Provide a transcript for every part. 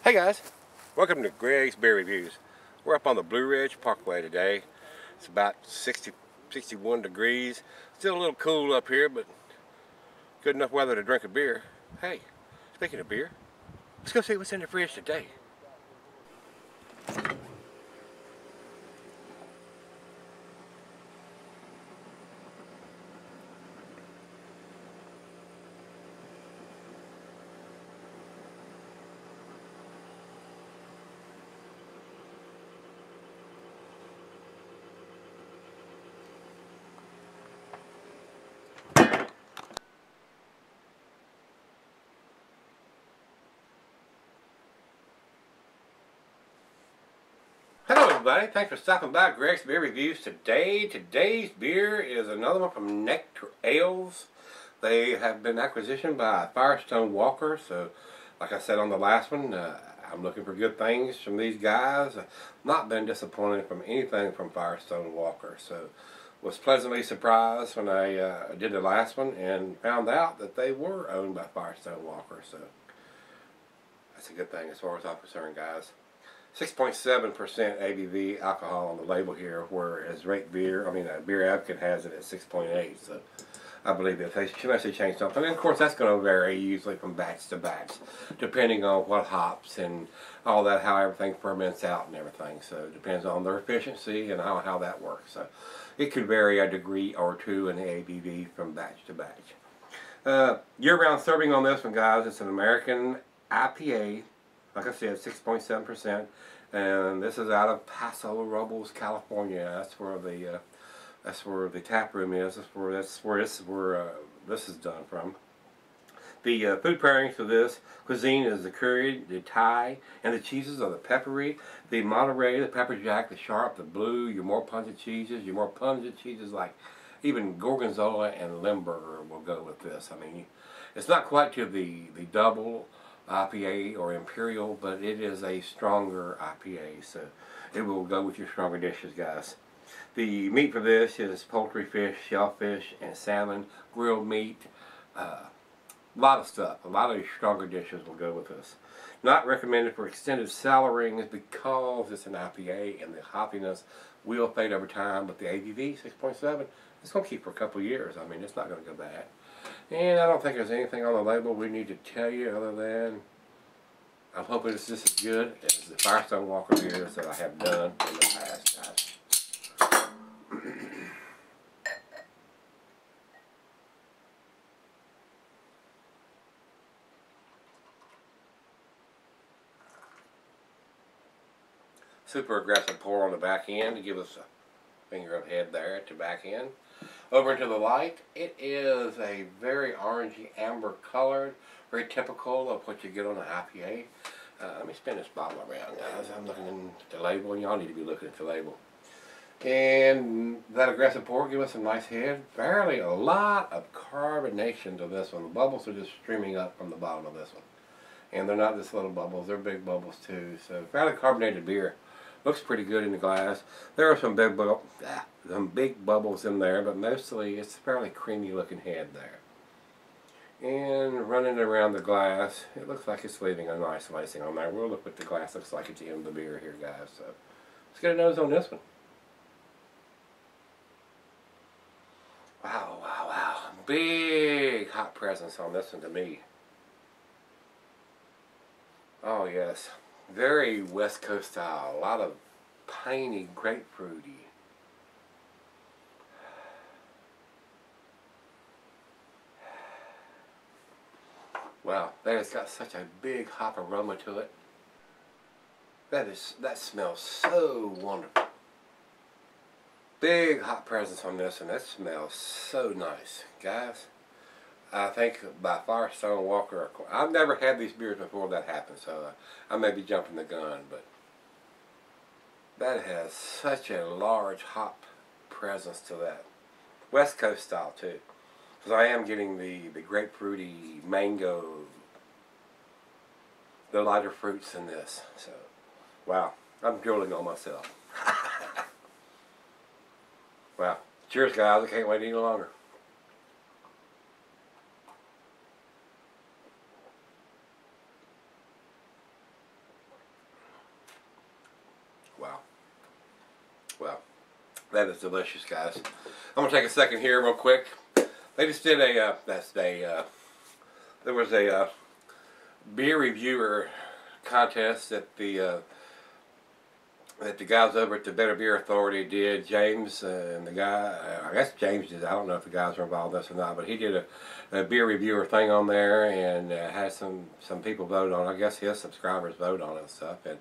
Hey guys, welcome to Greg's Beer Reviews. We're up on the Blue Ridge Parkway today. It's about 61 degrees. Still a little cool up here, but good enough weather to drink a beer. Hey, speaking of beer, let's go see what's in the fridge today. Hello everybody, thanks for stopping by Greg's Beer Reviews today. Today's beer is another one from Nectar Ales. They have been acquisitioned by Firestone Walker, so like I said on the last one, I'm looking for good things from these guys. Not been disappointed from anything from Firestone Walker, so was pleasantly surprised when I did the last one and found out that they were owned by Firestone Walker, so that's a good thing as far as I'm concerned, guys. 6.7% ABV alcohol on the label here, whereas Beer Advocate has it at 6.8. So I believe that unless they change something, and of course that's going to vary usually from batch to batch, depending on what hops and all that, how everything ferments out and everything. So it depends on their efficiency and how that works. So it could vary a degree or two in the ABV from batch to batch. Year-round serving on this one, guys. It's an American IPA. Like I said, 6.7%, and this is out of Paso Robles, California. That's where the tap room is. That's where this is done from. The food pairings for this cuisine is the curry, the Thai, and the cheeses are the peppery, the Monterey, the pepper jack, the sharp, the blue. Your more pungent cheeses, like even Gorgonzola and Limburger will go with this. I mean, it's not quite to the double IPA or Imperial, but it is a stronger IPA, so it will go with your stronger dishes, guys. The meat for this is poultry, fish, shellfish, and salmon, grilled meat, a lot of stuff. A lot of your stronger dishes will go with this. Not recommended for extended cellaring because it's an IPA and the hoppiness will fade over time, but the ABV, 6.7, it's going to keep for a couple of years. I mean, it's not going to go bad. And I don't think there's anything on the label we need to tell you other than I'm hoping it's just as good as the Firestone Walker beers that I have done in the past, guys. Super aggressive pour on the back end to give us a finger of head there at the back end. Over to the light, it is a very orangey amber colored, very typical of what you get on an IPA. Let me spin this bottle around, guys. I'm looking at the label, and y'all need to be looking at the label. And that aggressive pour gives us a nice head. Fairly a lot of carbonation to this one. The bubbles are just streaming up from the bottom of this one. And they're not just little bubbles, they're big bubbles too. So fairly carbonated beer. Looks pretty good in the glass. There are some big bubbles in there, but mostly it's a fairly creamy looking head there. And running around the glass, it looks like it's leaving a nice lacing on there. We'll look what the glass looks like at the end of the beer here, guys. So let's get a nose on this one. Wow, wow, wow. Big hot presence on this one to me. Oh yes. Very West Coast style, a lot of piney, grapefruity. Wow, that has got such a big hop aroma to it. That smells so wonderful. Big hot presence on this, and that smells so nice, guys. I think by Firestone Walker. I've never had these beers before that happened, so I may be jumping the gun, but that has such a large hop presence to that. West Coast style too, because I am getting the grapefruity, mango, the lighter fruits in this. So, wow, I'm drooling on myself. Wow, cheers guys, I can't wait any longer. Well, that is delicious, guys. I'm gonna take a second here, real quick. They just did a there was a beer reviewer contest that the guys over at the Better Beer Authority did. James and the guy, I guess James did. I don't know if the guys were involved in this or not, but he did a beer reviewer thing on there and had some people vote on it. I guess his subscribers vote on it and stuff. And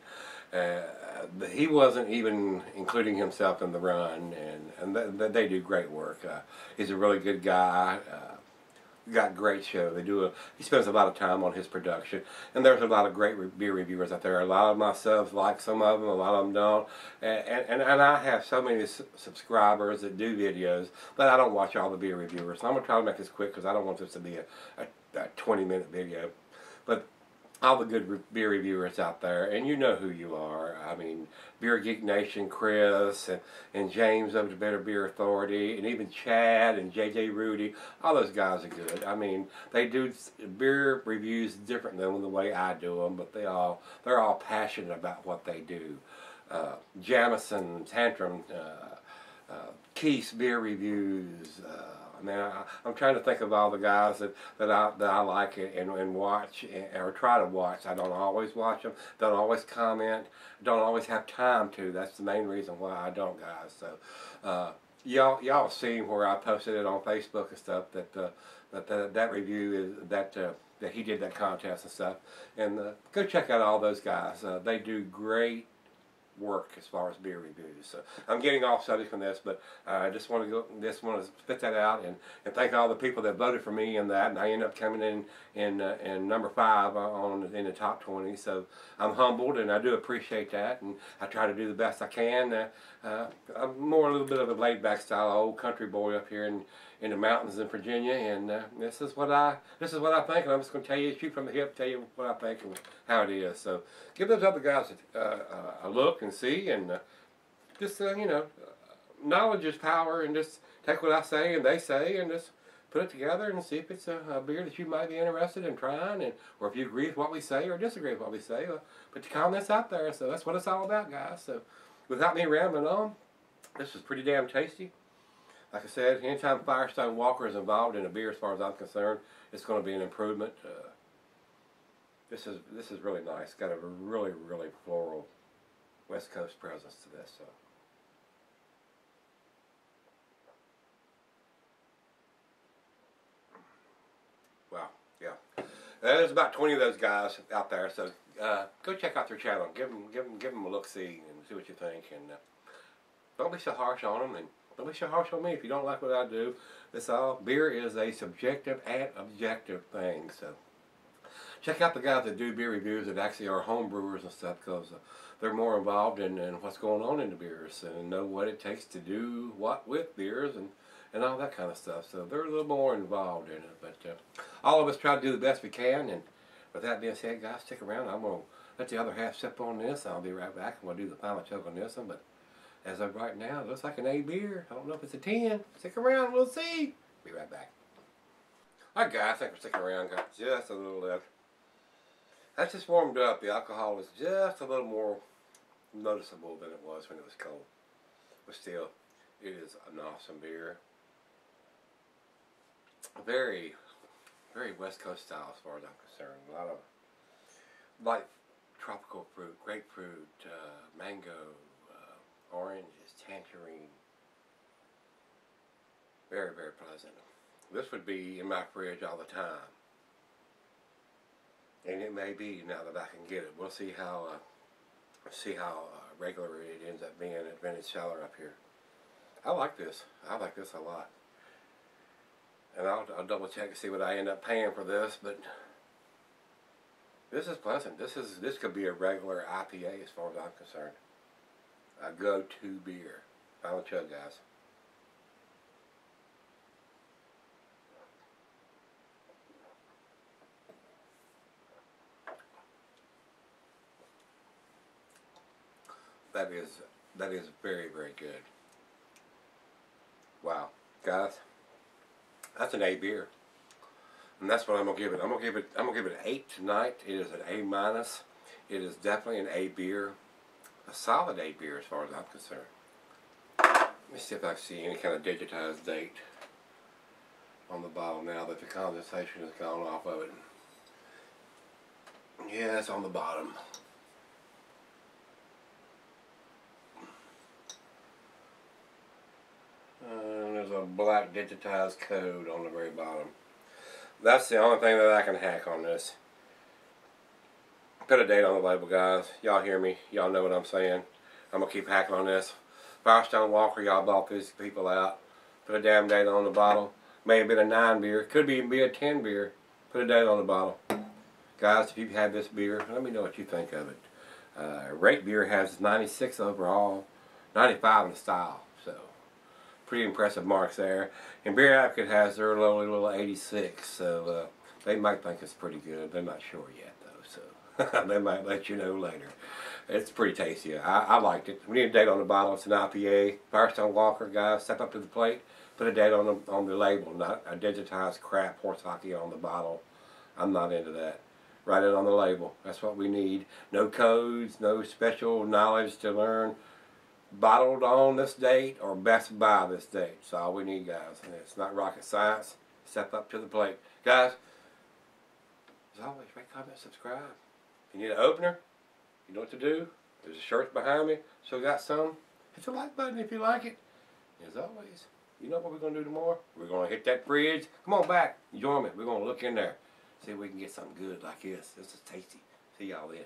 he wasn't even including himself in the run, and they do great work. He's a really good guy. Got great show. He spends a lot of time on his production, and there's a lot of great beer reviewers out there. A lot of myself like some of them, a lot of them don't, and I have so many subscribers that do videos, but I don't watch all the beer reviewers. So I'm gonna try to make this quick because I don't want this to be a 20-minute video, but all the good beer reviewers out there, and you know who you are. I mean, Beer Geek Nation, Chris, and James of the Better Beer Authority, and even Chad and JJ Rudy. All those guys are good. I mean, they do beer reviews different than the way I do them, but they're all passionate about what they do. Jamison, Tantrum, Keith's beer reviews. I mean, I'm trying to think of all the guys that I like and watch or try to watch. I don't always watch them, don't always comment, don't always have time to. That's the main reason why I don't, guys. So y'all seen where I posted it on Facebook and stuff that review is that he did that contest and stuff. And go check out all those guys. They do great work as far as beer reviews. So I'm getting off subject from this, but I just want to spit that out and thank all the people that voted for me in that, and I end up coming in number 5 in the top 20. So I'm humbled, and I do appreciate that, and I try to do the best I can. I'm more a little bit of a laid-back style old country boy up here in the mountains in Virginia, and this is what I think, and I'm just going to tell you, shoot from the hip, tell you what I think and how it is. So give those other guys a look and see, and just you know, knowledge is power, and just take what I say and they say, and just put it together and see if it's a beer that you might be interested in trying, and or if you agree with what we say or disagree with what we say. Put your comments out there. So that's what it's all about, guys. So without me rambling on, this is pretty damn tasty. Like I said, anytime Firestone Walker is involved in a beer, as far as I'm concerned, it's going to be an improvement. This is really nice. Got a really floral West Coast presence to this. So. Wow, yeah. There's about 20 of those guys out there. So go check out their channel. Give them a look, see, and see what you think. And don't be so harsh on them, and don't be so harsh on me if you don't like what I do. Beer is a subjective and objective thing. So check out the guys that do beer reviews that actually are home brewers and stuff, because they're more involved in what's going on in the beers and know what it takes to do what with beers and all that kind of stuff. So they're a little more involved in it. But all of us try to do the best we can. And with that being said, guys, stick around. I'm going to let the other half sip on this. I'll be right back. I'm going to do the final chug on this one. But as of right now, it looks like an A beer. I don't know if it's a 10. Stick around, we'll see. Be right back. Alright guys, thanks for sticking around. Got just a little left. That's just warmed up. The alcohol is just a little more noticeable than it was when it was cold. But still, it is an awesome beer. Very West Coast style as far as I'm concerned. A lot of light tropical fruit, grapefruit, mango, oranges, tangerine. Very pleasant. This would be in my fridge all the time. And it may be now that I can get it. We'll see how regular it ends up being at Vintage Cellar up here. I like this. I like this a lot. And I'll double check and see what I end up paying for this, but this is pleasant. This could be a regular IPA as far as I'm concerned. A go-to beer. Final chug, guys. That is very good. Wow, guys, that's an A beer, and that's what I'm gonna give it. I'm gonna give it an 8 tonight. It is an A minus. It is definitely an A beer, a solid A beer as far as I'm concerned. Let me see if I see any kind of digitized date on the bottle now that the condensation has gone off of it. Yeah, it's on the bottom. And there's a black digitized code on the very bottom. That's the only thing that I can hack on this. Put a date on the label, guys. Y'all hear me? Y'all know what I'm saying. I'm going to keep hacking on this. Firestone Walker, y'all bought these people out. Put a damn date on the bottle. May have been a 9 beer. Could even be a 10 beer. Put a date on the bottle. Guys, if you've had this beer, let me know what you think of it. Rate Beer has 96 overall, 95 in the style. So, pretty impressive marks there. And Beer Advocate has their little 86. So, they might think it's pretty good. They're not sure yet, though. So, they might let you know later. It's pretty tasty. I liked it. We need a date on the bottle. It's an IPA. Firestone Walker, guys, step up to the plate. Put a date on the label, not a digitized crap horse hockey on the bottle. I'm not into that. Write it on the label. That's what we need. No codes, no special knowledge to learn. Bottled on this date or best by this date. That's all we need, guys. And it's not rocket science. Step up to the plate. Guys, as always, rate, comment, subscribe. If you need an opener, you know what to do. There's a shirt behind me. Still got some. Hit the like button if you like it. As always, you know what we're going to do tomorrow? We're going to hit that fridge. Come on back. Join me. We're going to look in there. See if we can get something good like this. This is tasty. See y'all then.